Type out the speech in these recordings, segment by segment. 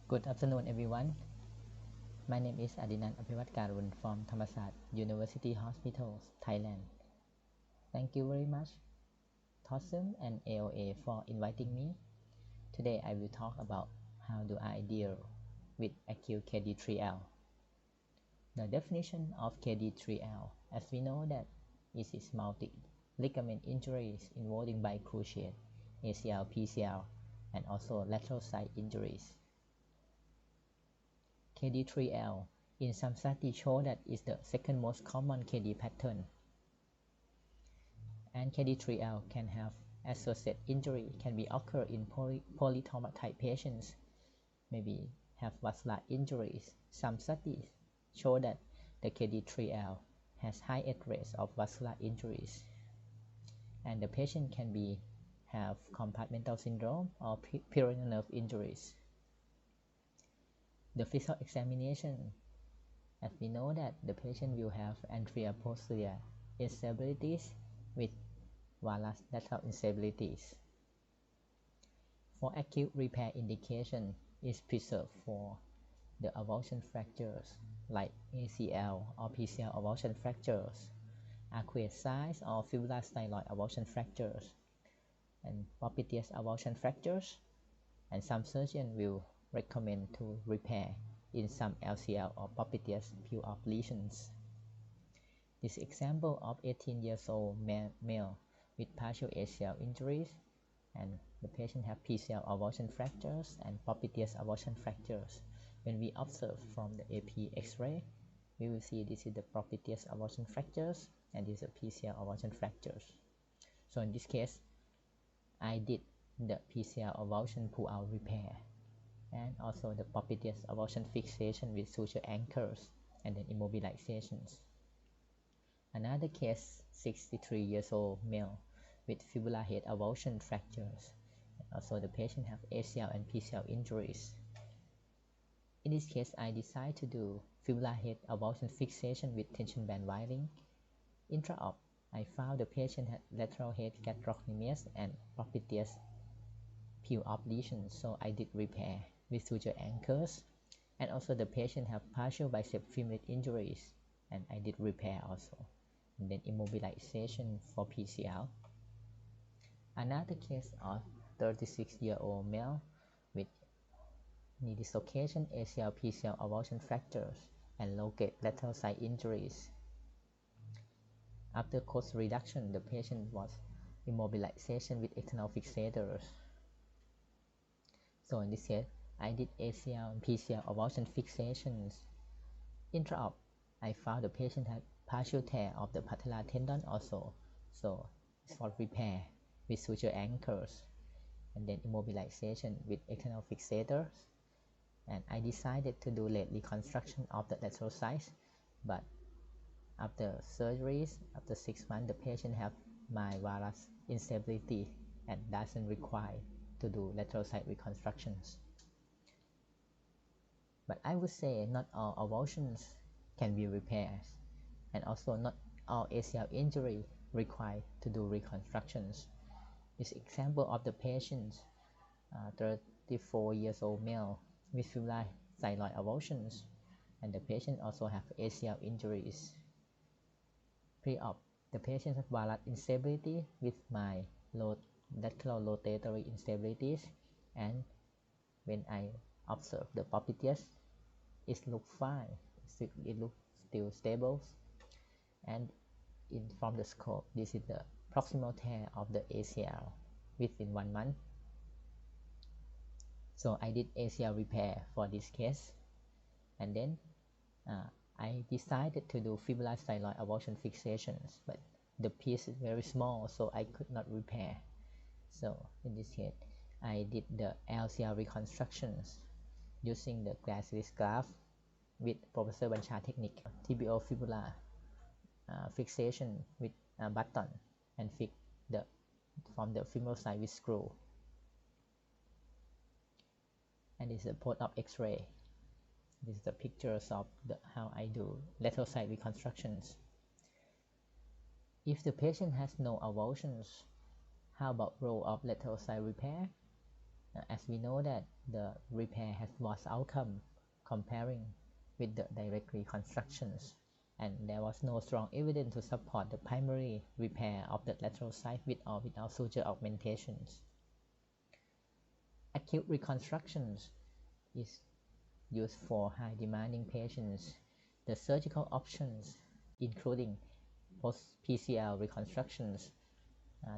Good afternoon, everyone. My name is Adinun Apivatgaroon from Thammasat University Hospitals, Thailand. Thank you very much, Thossum and AOA for inviting me. Today I will talk about how do I deal with acute KD3L. The definition of KD3L, as we know that it is multi-ligament injuries involving bicruciate, ACL, PCL, and also lateral side injuries. KD3L in some studies show that is the second most common KD pattern. And KD3L can have associated injury can be occur in polytraumatic patients, maybe have vascular injuries. Some studies show that the KD3L has high rates of vascular injuries, and the patient can have compartmental syndrome or peroneal nerve injuries. The physical examination, as we know that the patient will have anterior posterior instabilities with varus lateral instabilities. For acute repair indication is preserved for the avulsion fractures like ACL or PCL avulsion fractures, acute size or fibular styloid avulsion fractures, and propitious avulsion fractures, and some surgeon will recommend to repair in some LCL or propitious peel-off lesions. This example of 18 years old male with partial ACL injuries, and the patient have PCL avulsion fractures and propitious avulsion fractures. When we observe from the AP X-ray, we will see this is the propitious avulsion fractures and this is the PCL avulsion fractures. So in this case, I did the PCL avulsion pull-out repair and also the propitious avulsion fixation with suture anchors and then immobilizations. Another case, 63 years old male with fibular head avulsion fractures. Also the patient have ACL and PCL injuries. In this case, I decided to do fibular head avulsion fixation with tension band wiring. Intra-op, I found the patient had lateral head gastrocnemius and propitious peel-off lesions, so I did repair with suture anchors, and also the patient have partial bicep femur injuries, and I did repair also, and then immobilization for PCL. Another case of 36-year-old male with knee dislocation, ACL, PCL avulsion fractures, and low-grade lateral side injuries. After cost reduction, the patient was immobilization with external fixators. So in this case, I did ACL and PCL avulsion fixations. Intra-op, I found the patient had partial tear of the patellar tendon also, so it's for repair with suture anchors and then immobilization with external fixators. And I decided to do late reconstruction of the lateral side, but after surgeries, after 6 months, the patient have my varus instability and doesn't require to do lateral side reconstructions. But I would say not all avulsions can be repaired, and also not all ACL injury require to do reconstructions. This example of the patient, 34 years old male with fibular styloid avulsions, and the patient also have ACL injuries. Pre-op, the patient has varus instability with my lateral rotatory instabilities, and when I observe the propitious, it looks fine, it looks still stable, and from the scope, this is the proximal tear of the ACL within 1 month. So I did ACL repair for this case, and then I decided to do fibular styloid avulsion fixations, but the piece is very small, so I could not repair. So in this case, I did the LCL reconstructions using the glass graft with Professor Bancha technique, TBO fibula fixation with a button and fix from the femoral side with screw. And this is a post-op X-ray. This is the pictures of how I do lateral side reconstructions. If the patient has no avulsions, how about roll of lateral side repair? as we know that the repair has worse outcome comparing with the direct reconstructions, and there was no strong evidence to support the primary repair of the lateral side with or without suture augmentations. Acute reconstructions is used for high demanding patients. The surgical options including post-PCL reconstructions,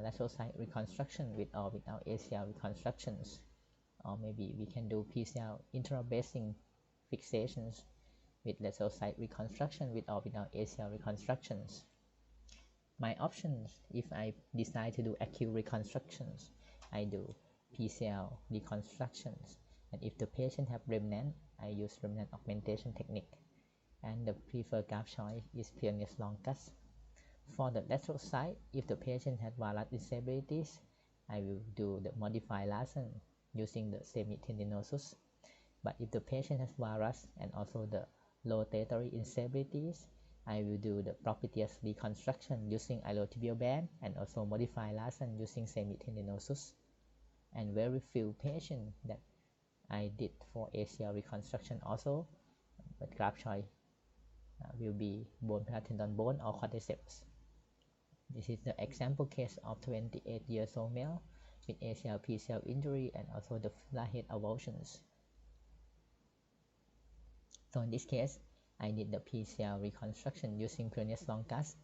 lateral side reconstruction with or without ACL reconstructions, or maybe we can do PCL intrabracing fixations with lateral side reconstruction with or without ACL reconstructions. My options, if I decide to do acute reconstructions, I do PCL reconstructions, and if the patient have remnant, I use remnant augmentation technique, and the preferred graft choice is Pioneer's longus. For the lateral side, if the patient had varus instabilities, I will do the modified Larsen using the semitendinosus. But if the patient has varus and also the rotatory instabilities, I will do the propitious reconstruction using iliotibial band and also modified Larsen using semitendinosus. And very few patients that I did for ACL reconstruction also, but graft choice will be bone paratendon bone or quadriceps. This is the example case of 28 years old male with ACL PCL injury and also the flat head avulsions. So in this case, I did the PCL reconstruction using Pioneer's longus,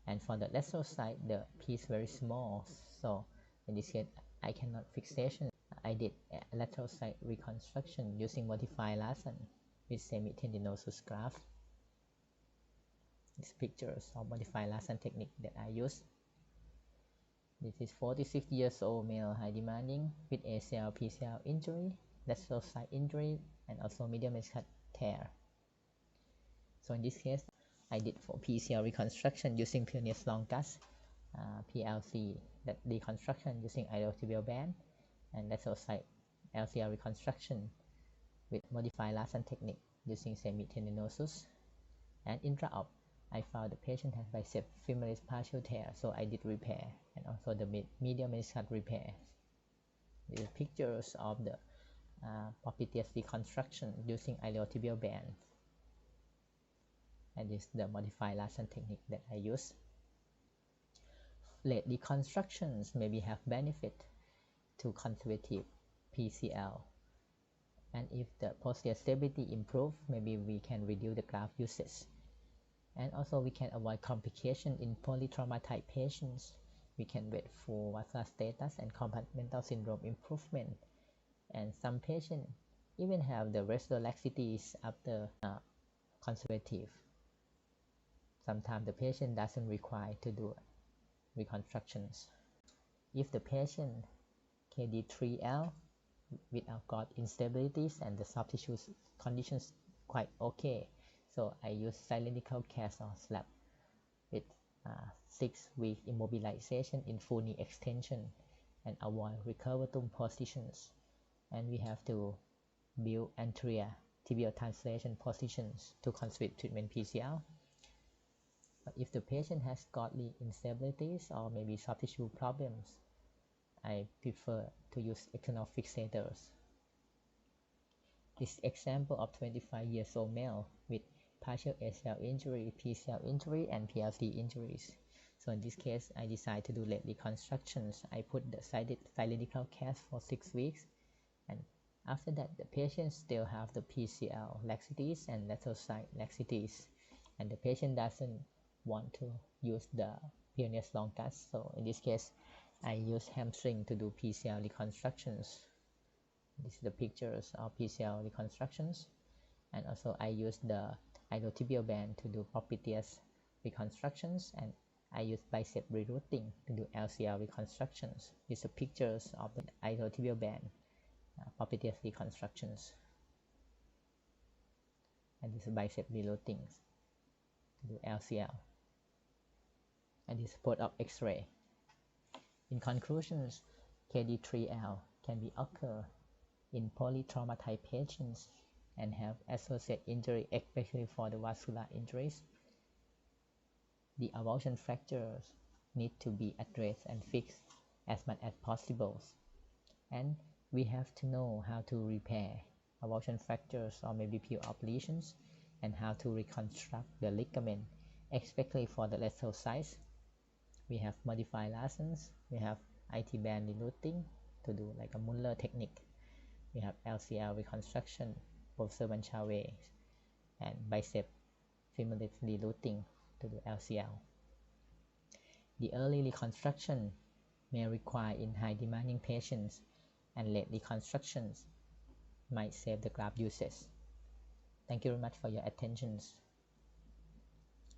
and for the lateral side, the piece very small, so in this case, I cannot fixation. I did a lateral side reconstruction using modified Larsen with semitendinosus graft. These pictures of modified Larsen technique that I use. This is 46 years old male high demanding with ACL PCL injury, lateral side injury, and also medial meniscus tear. So in this case, I did for PCL reconstruction using Pioneer's longus, PLC, that reconstruction using iliotibial band, and lateral side LCL reconstruction with modified Larsen technique using semitendinosus. And intra-op, I found the patient had bicep femoris partial tear, so I did repair, and also the medial meniscus repair. These are pictures of the propitious reconstruction using iliotibial band. And this is the modified Larsen technique that I use. Late reconstructions maybe have benefit to conservative PCL. And if the posterior stability improve, maybe we can reduce the graft usage. And also we can avoid complication in polytraumatized patients. We can wait for vascular status and compartmental syndrome improvement. And some patients even have the residual laxities after conservative. Sometimes the patient doesn't require to do reconstructions. If the patient KD3L without got instabilities and the soft tissue conditions quite okay, so I use cylindrical cast or slab with 6-week immobilization in full knee extension and avoid recurvatum positions. And we have to build anterior tibial translation positions to conserve treatment PCL. But if the patient has godly instabilities or maybe soft tissue problems, I prefer to use external fixators. This example of 25 years old male with partial ACL injury, PCL injury, and PLC injuries. So in this case, I decided to do late reconstructions. I put the cylindrical cast for 6 weeks, and after that, the patient still have the PCL laxities and lateral side laxities, and the patient doesn't want to use the Pioneer's longus. So in this case, I use hamstring to do PCL reconstructions. This is the pictures of PCL reconstructions, and also I use the iliotibial band to do propitious reconstructions, and I use bicep rerouting to do LCL reconstructions. These are pictures of the iliotibial band propitious reconstructions, and this is bicep rerouting to do LCL, and this is port of X-ray. In conclusions, KD3L can be occur in polytraumatized patients and have associated injury, especially for the vascular injuries. The avulsion fractures need to be addressed and fixed as much as possible. And we have to know how to repair avulsion fractures or maybe peel-off lesions and how to reconstruct the ligament, especially for the lateral sides. We have modified lessons, we have IT band rerouting to do like a Muller technique. We have LCL reconstruction, both serpentine ways, and bicep femoris rerouting to do LCL. The early reconstruction may require in high demanding patients, and late reconstructions might save the graft usage. Thank you very much for your attention.